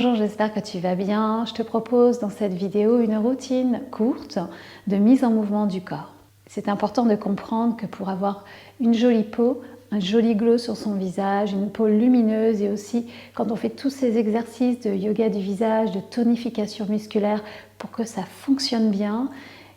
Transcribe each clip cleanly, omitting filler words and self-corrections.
Bonjour, j'espère que tu vas bien. Je te propose dans cette vidéo une routine courte de mise en mouvement du corps. C'est important de comprendre que pour avoir une jolie peau, un joli glow sur son visage, une peau lumineuse et aussi quand on fait tous ces exercices de yoga du visage, de tonification musculaire pour que ça fonctionne bien,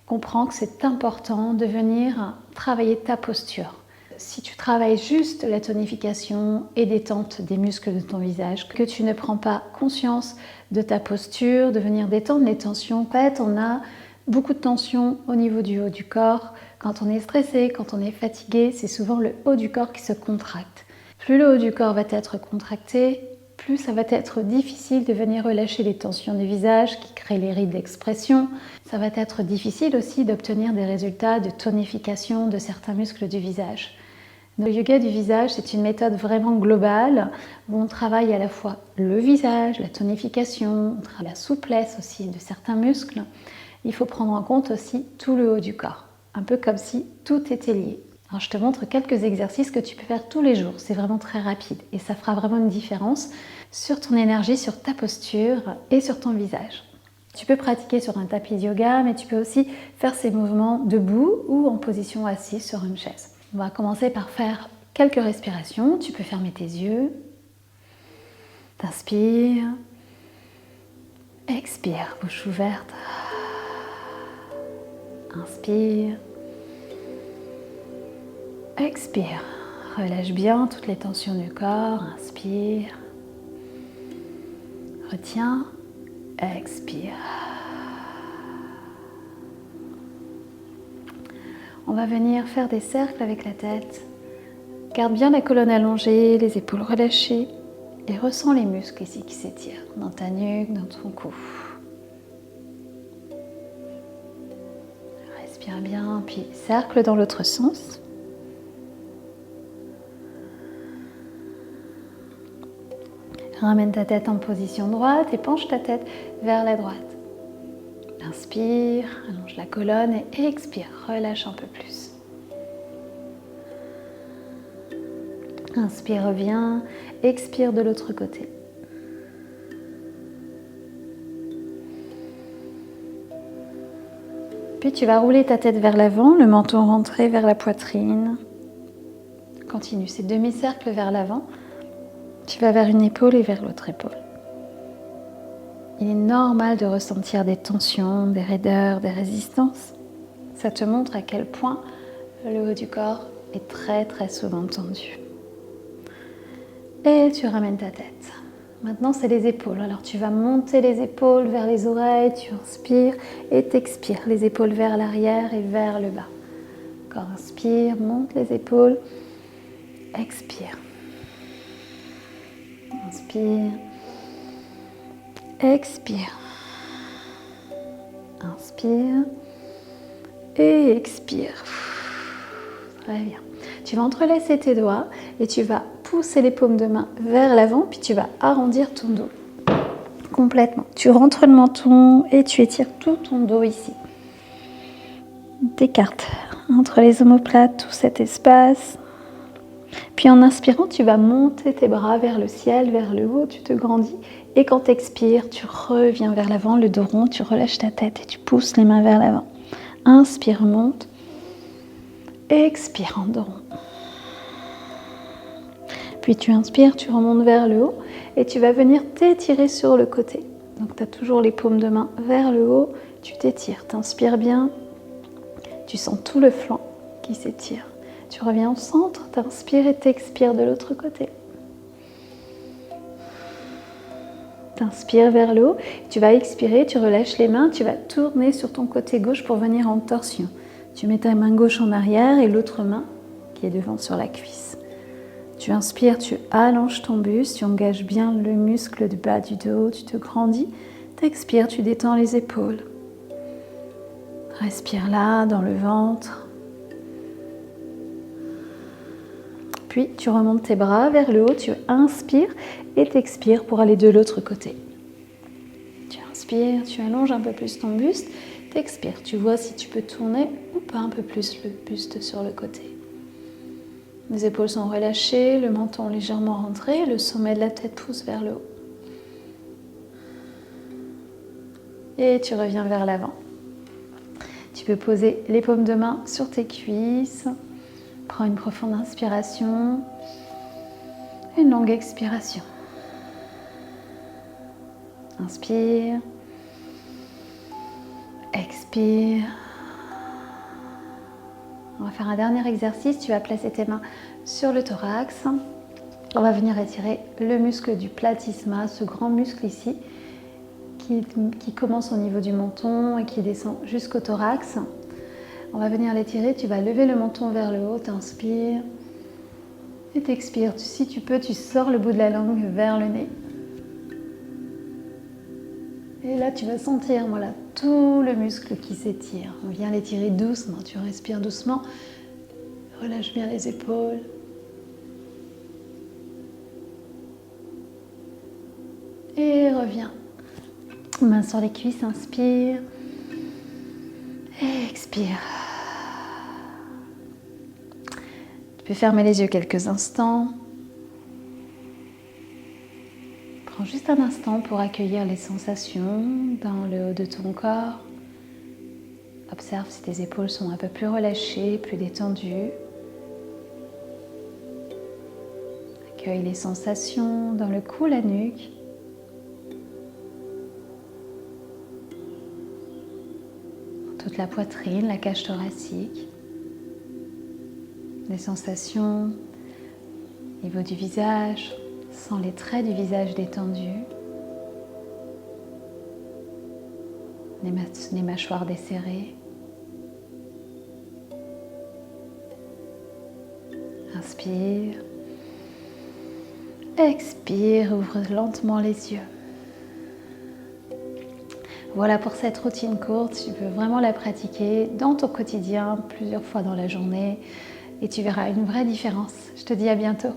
comprends que c'est important de venir travailler ta posture. Si tu travailles juste la tonification et détente des muscles de ton visage, que tu ne prends pas conscience de ta posture, de venir détendre les tensions, en fait, on a beaucoup de tensions au niveau du haut du corps. Quand on est stressé, quand on est fatigué, c'est souvent le haut du corps qui se contracte. Plus le haut du corps va être contracté, plus ça va être difficile de venir relâcher les tensions du visage qui créent les rides d'expression. Ça va être difficile aussi d'obtenir des résultats de tonification de certains muscles du visage. Le yoga du visage, c'est une méthode vraiment globale où on travaille à la fois le visage, la tonification, la souplesse aussi de certains muscles. Il faut prendre en compte aussi tout le haut du corps, un peu comme si tout était lié. Alors je te montre quelques exercices que tu peux faire tous les jours, c'est vraiment très rapide et ça fera vraiment une différence sur ton énergie, sur ta posture et sur ton visage. Tu peux pratiquer sur un tapis de yoga, mais tu peux aussi faire ces mouvements debout ou en position assise sur une chaise. On va commencer par faire quelques respirations. Tu peux fermer tes yeux. T'inspires. Expire, bouche ouverte. Inspire. Expire. Relâche bien toutes les tensions du corps. Inspire. Retiens. Expire. On va venir faire des cercles avec la tête. Garde bien la colonne allongée, les épaules relâchées et ressens les muscles ici qui s'étirent dans ta nuque, dans ton cou. Respire bien, puis cercle dans l'autre sens. Ramène ta tête en position droite et penche ta tête vers la droite. Inspire, allonge la colonne et expire, relâche un peu plus. Inspire, reviens, expire de l'autre côté. Puis tu vas rouler ta tête vers l'avant, le menton rentré vers la poitrine. Continue ces demi-cercles vers l'avant. Tu vas vers une épaule et vers l'autre épaule. Il est normal de ressentir des tensions, des raideurs, des résistances. Ça te montre à quel point le haut du corps est très souvent tendu. Et tu ramènes ta tête. Maintenant, c'est les épaules. Alors, tu vas monter les épaules vers les oreilles, tu inspires et t'expires. Les épaules vers l'arrière et vers le bas. Encore, inspire, monte les épaules, expire. Inspire. Expire. Inspire. Et expire. Très bien. Tu vas entrelacer tes doigts et tu vas pousser les paumes de main vers l'avant, puis tu vas arrondir ton dos complètement. Tu rentres le menton et tu étires tout ton dos ici. T'écartes entre les omoplates tout cet espace. Puis en inspirant, tu vas monter tes bras vers le ciel, vers le haut, tu te grandis. Et quand tu expires, tu reviens vers l'avant, le dos rond, tu relâches ta tête et tu pousses les mains vers l'avant. Inspire, monte. Expire en dos rond. Puis tu inspires, tu remontes vers le haut et tu vas venir t'étirer sur le côté. Donc tu as toujours les paumes de main vers le haut, tu t'étires, t'inspires bien, tu sens tout le flanc qui s'étire. Tu reviens au centre, t'inspires et t'expires de l'autre côté. T'inspires vers le haut, tu vas expirer, tu relâches les mains, tu vas tourner sur ton côté gauche pour venir en torsion. Tu mets ta main gauche en arrière et l'autre main qui est devant sur la cuisse. Tu inspires, tu allonges ton buste, tu engages bien le muscle du bas du dos, tu te grandis. Tu expires, tu détends les épaules. Respire là, dans le ventre. Puis tu remontes tes bras vers le haut, tu inspires et t'expires pour aller de l'autre côté. Tu inspires, tu allonges un peu plus ton buste, t'expires. Tu vois si tu peux tourner ou pas un peu plus le buste sur le côté. Les épaules sont relâchées, le menton légèrement rentré, le sommet de la tête pousse vers le haut. et tu reviens vers l'avant. Tu peux poser les paumes de main sur tes cuisses. Prends une profonde inspiration, une longue expiration. Inspire, expire. On va faire un dernier exercice. Tu vas placer tes mains sur le thorax. On va venir étirer le muscle du platysma, ce grand muscle ici qui commence au niveau du menton et qui descend jusqu'au thorax. On va venir l'étirer. Tu vas lever le menton vers le haut. T'inspires et t'expires. Si tu peux, tu sors le bout de la langue vers le nez. Et là, tu vas sentir voilà, tout le muscle qui s'étire. On vient l'étirer doucement. Tu respires doucement. Relâche bien les épaules. Et reviens. Main sur les cuisses, inspire. Et expire. Tu peux fermer les yeux quelques instants. Prends juste un instant pour accueillir les sensations dans le haut de ton corps. Observe si tes épaules sont un peu plus relâchées, plus détendues. Accueille les sensations dans le cou, la nuque. Toute la poitrine, la cage thoracique. Les sensations au niveau du visage. Sens les traits du visage détendus, les mâchoires desserrées. Inspire, expire, ouvre lentement les yeux. Voilà pour cette routine courte, tu peux vraiment la pratiquer dans ton quotidien, plusieurs fois dans la journée, et tu verras une vraie différence. Je te dis à bientôt.